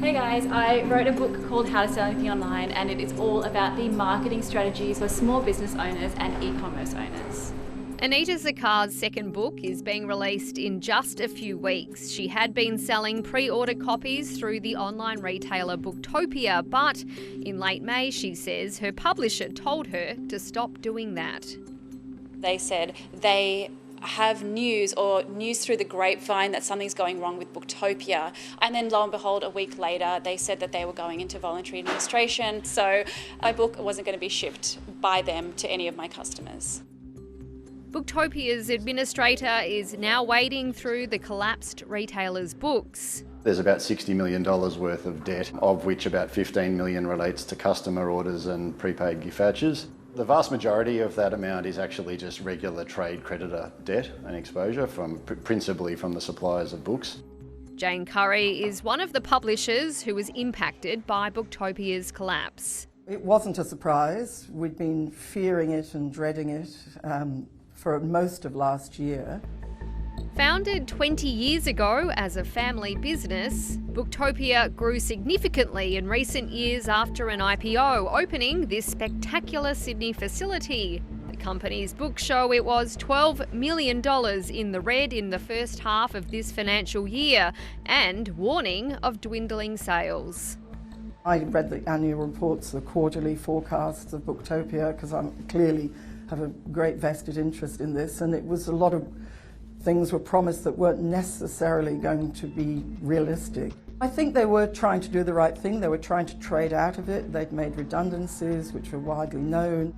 Hey guys, I wrote a book called How to Sell Anything Online, and it is all about the marketing strategies for small business owners and e-commerce owners. Anita Zakar's second book is being released in just a few weeks. She had been selling pre-order copies through the online retailer Booktopia, but in late May, she says her publisher told her to stop doing that. They said they have news through the grapevine that something's going wrong with Booktopia, and then lo and behold, a week later they said that they were going into voluntary administration, so my book wasn't going to be shipped by them to any of my customers. Booktopia's administrator is now wading through the collapsed retailer's books. There's about $60 million worth of debt, of which about $15 million relates to customer orders and prepaid gift vouchers. The vast majority of that amount is actually just regular trade creditor debt and exposure, principally from the suppliers of books. Jane Curry is one of the publishers who was impacted by Booktopia's collapse. It wasn't a surprise. We'd been fearing it and dreading it for most of last year. Founded 20 years ago as a family business, Booktopia grew significantly in recent years after an IPO, opening this spectacular Sydney facility. The company's book show it was $12 million in the red in the first half of this financial year, and warning of dwindling sales. I read the annual reports, the quarterly forecasts of Booktopia, because I clearly have a great vested interest in this, and it was a lot of things were promised that weren't necessarily going to be realistic. I think they were trying to do the right thing. They were trying to trade out of it. They'd made redundancies, which were widely known.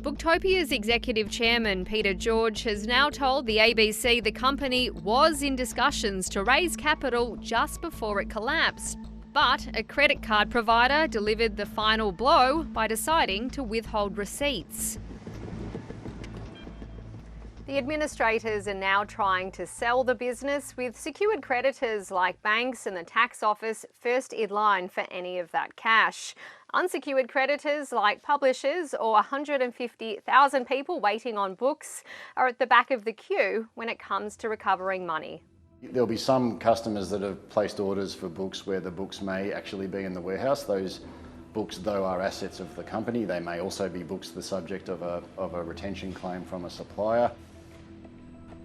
Booktopia's executive chairman, Peter George, has now told the ABC the company was in discussions to raise capital just before it collapsed. But a credit card provider delivered the final blow by deciding to withhold receipts. The administrators are now trying to sell the business, with secured creditors like banks and the tax office first in line for any of that cash. Unsecured creditors like publishers or 150,000 people waiting on books are at the back of the queue when it comes to recovering money. There'll be some customers that have placed orders for books where the books may actually be in the warehouse. Those books, though, are assets of the company. They may also be books the subject of a retention claim from a supplier.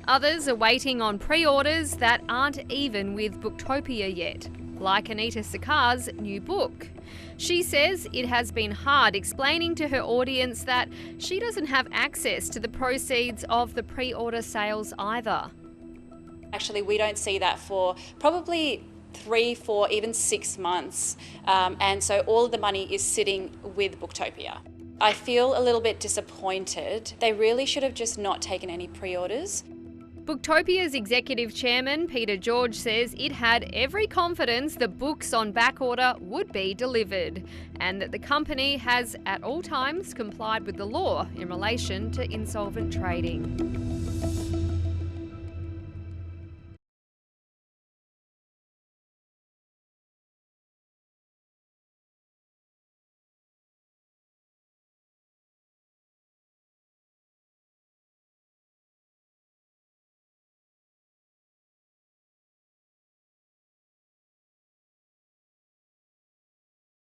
Others are waiting on pre-orders that aren't even with Booktopia yet, like Anita Zakar's new book. She says it has been hard explaining to her audience that she doesn't have access to the proceeds of the pre-order sales either. Actually, we don't see that for probably 3, 4, even 6 months, and so all of the money is sitting with Booktopia. I feel a little bit disappointed. They really should have just not taken any pre-orders. Booktopia's executive chairman, Peter George, says it had every confidence the books on backorder would be delivered, and that the company has at all times complied with the law in relation to insolvent trading.